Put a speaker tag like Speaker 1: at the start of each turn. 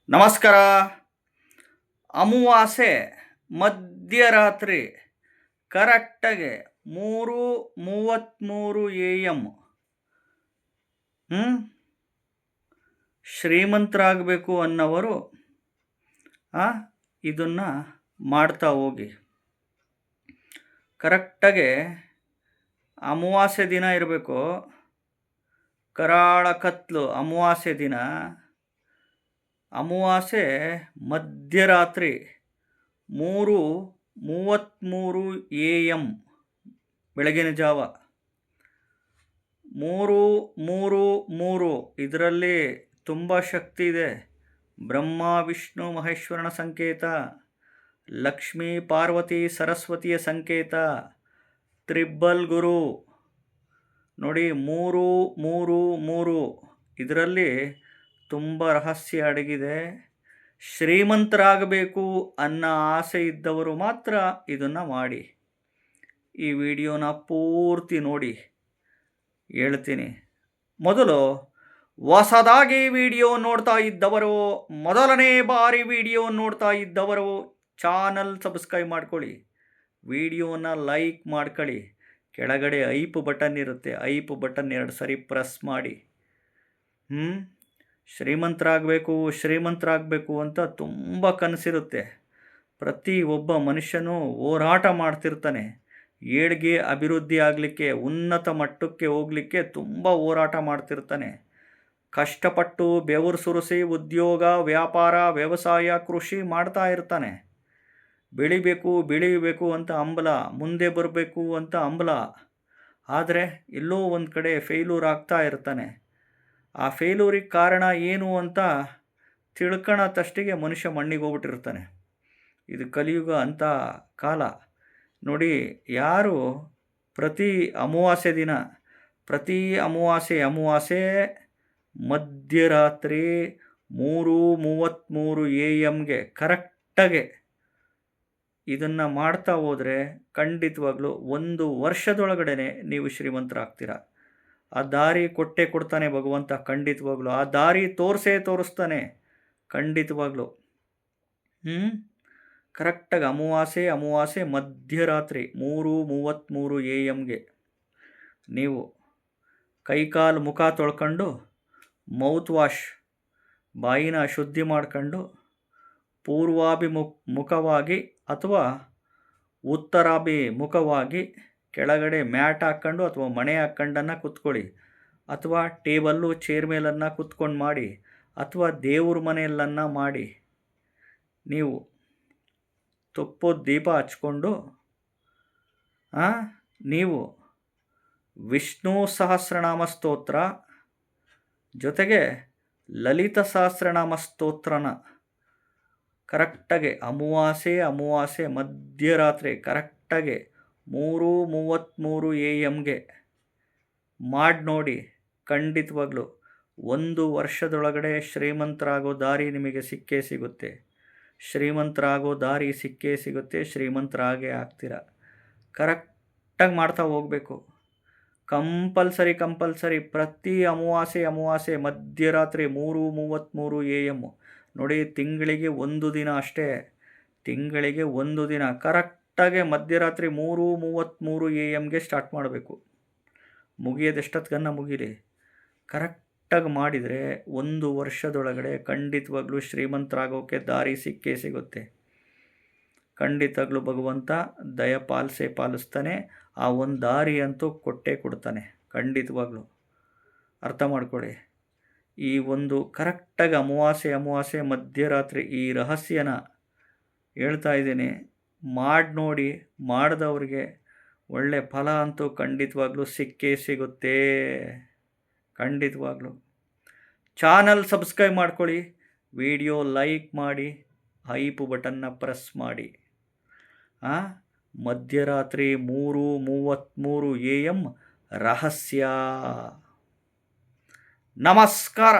Speaker 1: ನಮಸ್ಕಾರ. ಅಮಾವಾಸ್ಯೆ ಮಧ್ಯರಾತ್ರಿ ಕರೆಕ್ಟಾಗಿ 3:33 AM ಶ್ರೀಮಂತರಾಗಬೇಕು ಅನ್ನೋವರು ಇದನ್ನು ಮಾಡ್ತಾ ಹೋಗಿ. ಕರೆಕ್ಟಾಗಿ ಅಮಾವಾಸ್ಯೆ ದಿನ ಇರಬೇಕು. ಕರಾಳ ಕತ್ಲು ಅಮಾವಾಸ್ಯೆ ದಿನ, ಅಮಾವಾಸ್ಯೆ ಮಧ್ಯರಾತ್ರಿ 3:33 AM ಬೆಳಗಿನ ಜಾವ 3:33 ಇದರಲ್ಲಿ ತುಂಬ ಶಕ್ತಿ ಇದೆ. ಬ್ರಹ್ಮ ವಿಷ್ಣು ಮಹೇಶ್ವರನ ಸಂಕೇತ, ಲಕ್ಷ್ಮೀ ಪಾರ್ವತಿ ಸರಸ್ವತಿಯ ಸಂಕೇತ, ತ್ರಿಬ್ಬಲ್ ಗುರು. ನೋಡಿ, 3:33 ಇದರಲ್ಲಿ ತುಂಬ ರಹಸ್ಯ ಅಡಗಿದೆ. ಶ್ರೀಮಂತರಾಗಬೇಕು ಅನ್ನೋ ಆಸೆ ಇದ್ದವರು ಮಾತ್ರ ಇದನ್ನು ಮಾಡಿ. ಈ ವಿಡಿಯೋನ ಪೂರ್ತಿ ನೋಡಿ, ಹೇಳ್ತೀನಿ. ಮೊದಲು ಹೊಸದಾಗಿ ವಿಡಿಯೋ ನೋಡ್ತಾ ಇದ್ದವರು, ಮೊದಲನೇ ಬಾರಿ ವಿಡಿಯೋ ನೋಡ್ತಾ ಇದ್ದವರು ಚಾನಲ್ ಸಬ್ಸ್ಕ್ರೈಬ್ ಮಾಡ್ಕೊಳ್ಳಿ, ವಿಡಿಯೋನ ಲೈಕ್ ಮಾಡ್ಕೊಳ್ಳಿ. ಕೆಳಗಡೆ ಐಪ್ ಬಟನ್ ಇರುತ್ತೆ, ಐಪ್ ಬಟನ್ 2 ಸರಿ ಪ್ರೆಸ್ ಮಾಡಿ. ಶ್ರೀಮಂತರಾಗಬೇಕು ಅಂತ ತುಂಬ ಕನಸಿರುತ್ತೆ. ಪ್ರತಿ ಒಬ್ಬ ಮನುಷ್ಯನೂ ಹೋರಾಟ ಮಾಡ್ತಿರ್ತಾನೆ. ಏಳ್ಗೆ ಅಭಿವೃದ್ಧಿ ಆಗಲಿಕ್ಕೆ, ಉನ್ನತ ಮಟ್ಟಕ್ಕೆ ಹೋಗಲಿಕ್ಕೆ ತುಂಬ ಹೋರಾಟ ಮಾಡ್ತಿರ್ತಾನೆ. ಕಷ್ಟಪಟ್ಟು ಬೆವರು ಸುರಿಸಿ ಉದ್ಯೋಗ, ವ್ಯಾಪಾರ, ವ್ಯವಸಾಯ, ಕೃಷಿ ಮಾಡ್ತಾ ಇರ್ತಾನೆ. ಬೆಳಿಬೇಕು ಅಂತ ಹಂಬಲ, ಮುಂದೆ ಬರಬೇಕು ಅಂತ ಹಂಬಲ. ಆದರೆ ಎಲ್ಲೋ ಒಂದು ಕಡೆ ಫೇಲ್ಯೂರ್ ಆಗ್ತಾ ಇರ್ತಾನೆ. ಆ ಫೇಲ್ಯೂರಿಗೆ ಕಾರಣ ಏನು ಅಂತ ತಿಳ್ಕೊಳ್ಳೋತಷ್ಟಿಗೆ ಮನುಷ್ಯ ಮಣ್ಣಿಗೆ ಹೋಗ್ಬಿಟ್ಟಿರ್ತಾನೆ. ಇದು ಕಲಿಯುಗ ಅಂತ ಕಾಲ. ನೋಡಿ, ಯಾರು ಪ್ರತಿ ಅಮಾವಾಸ್ಯೆ ದಿನ, ಪ್ರತಿ ಅಮಾವಾಸ್ಯೆ ಮಧ್ಯರಾತ್ರಿ 3:33 AMಗೆ ಕರೆಕ್ಟಾಗೆ ಇದನ್ನು ಮಾಡ್ತಾ ಹೋದರೆ ಖಂಡಿತವಾಗ್ಲೂ 1 ವರ್ಷದೊಳಗಡೆ ನೀವು ಶ್ರೀಮಂತರಾಗ್ತೀರ. ಆ ದಾರಿ ಕೊಡ್ತಾನೆ ಭಗವಂತ. ಖಂಡಿತವಾಗ್ಲೂ ಆ ದಾರಿ ತೋರಿಸ್ತಾನೆ ಖಂಡಿತವಾಗ್ಲೂ. ಕರೆಕ್ಟಾಗಿ ಅಮಾವಾಸ್ಯೆ ಮಧ್ಯರಾತ್ರಿ 3:33 AMಗೆ ನೀವು ಕೈಕಾಲು ಮುಖ ತೊಳ್ಕೊಂಡು, ಮೌತ್ ವಾಶ್, ಬಾಯಿನ ಶುದ್ಧಿ ಮಾಡ್ಕೊಂಡು, ಪೂರ್ವಾಭಿಮುಖವಾಗಿ ಅಥವಾ ಉತ್ತರಾಭಿಮುಖವಾಗಿ ಕೆಳಗಡೆ ಮ್ಯಾಟ್ ಹಾಕ್ಕೊಂಡು ಅಥವಾ ಮಣೆ ಹಾಕ್ಕೊಂಡನ್ನು ಕೂತ್ಕೊಳ್ಳಿ, ಅಥವಾ ಟೇಬಲ್ಲು ಚೇರ್ ಮೇಲನ್ನು ಕೂತ್ಕೊಂಡು ಮಾಡಿ, ಅಥವಾ ದೇವ್ರ ಮನೆಯಲ್ಲನ್ನು ಮಾಡಿ. ನೀವು ತುಪ್ಪದ ದೀಪ ಹಚ್ಕೊಂಡು ನೀವು ವಿಷ್ಣು ಸಹಸ್ರನಾಮ ಸ್ತೋತ್ರ ಜೊತೆಗೆ ಲಲಿತ ಸಹಸ್ರನಾಮ ಸ್ತೋತ್ರನ ಕರೆಕ್ಟಾಗಿ ಅಮಾವಾಸ್ಯೆ ಮಧ್ಯರಾತ್ರಿ ಕರೆಕ್ಟಾಗಿ 3:33 AMಗೆ ಮಾಡಿ ನೋಡಿ. ಖಂಡಿತವಾಗ್ಲೂ 1 ವರ್ಷದೊಳಗಡೆ ಶ್ರೀಮಂತರಾಗೋ ದಾರಿ ನಿಮಗೆ ಸಿಕ್ಕೇ ಸಿಗುತ್ತೆ. ಶ್ರೀಮಂತರಾಗೇ ಆಗ್ತೀರ. ಕರೆಕ್ಟಾಗಿ ಮಾಡ್ತಾ ಹೋಗಬೇಕು. ಕಂಪಲ್ಸರಿ ಪ್ರತಿ ಅಮಾವಾಸ್ಯೆ ಮಧ್ಯರಾತ್ರಿ 3:33 AM. ನೋಡಿ, ತಿಂಗಳಿಗೆ 1 ದಿನ ಅಷ್ಟೇ, ತಿಂಗಳಿಗೆ 1 ದಿನ ಕರೆಕ್ಟಾಗಿ ಮಧ್ಯರಾತ್ರಿ 3:33 AMಗೆ ಸ್ಟಾರ್ಟ್ ಮಾಡಬೇಕು. ಮುಗಿಯೋದೆಷ್ಟೊತ್ತಿಗನ್ನ ಮುಗೀಲಿ. ಕರೆಕ್ಟಾಗಿ ಮಾಡಿದರೆ 1 ವರ್ಷದೊಳಗಡೆ ಖಂಡಿತವಾಗ್ಲೂ ಶ್ರೀಮಂತರಾಗೋಕ್ಕೆ ದಾರಿ ಸಿಕ್ಕೇ ಸಿಗುತ್ತೆ. ಖಂಡಿತವಾಗ್ಲೂ ಭಗವಂತ ದಯ ಪಾಲಿಸ್ತಾನೆ. ಆ ಒಂದು ದಾರಿ ಅಂತೂ ಕೊಡ್ತಾನೆ ಖಂಡಿತವಾಗ್ಲೂ. ಅರ್ಥ ಮಾಡ್ಕೊಳ್ಳಿ. ಈ ಒಂದು ಕರೆಕ್ಟಾಗಿ ಅಮಾವಾಸ್ಯೆ ಮಧ್ಯರಾತ್ರಿ ಈ ರಹಸ್ಯನ ಹೇಳ್ತಾ ಇದ್ದೀನಿ. ಮಾಡಿ ನೋಡಿ. ಮಾಡಿದವ್ರಿಗೆ ಒಳ್ಳೆ ಫಲ ಅಂತೂ ಖಂಡಿತವಾಗ್ಲೂ ಸಿಕ್ಕೇ ಸಿಗುತ್ತೆ. ಖಂಡಿತವಾಗ್ಲೂ ಚಾನಲ್ ಸಬ್ಸ್ಕ್ರೈಬ್ ಮಾಡ್ಕೊಳ್ಳಿ, ವಿಡಿಯೋ ಲೈಕ್ ಮಾಡಿ, ಹೈಪ್ ಬಟನ್ನ ಪ್ರೆಸ್ ಮಾಡಿ. ಮಧ್ಯರಾತ್ರಿ 3:33 AM ರಹಸ್ಯ. ನಮಸ್ಕಾರ.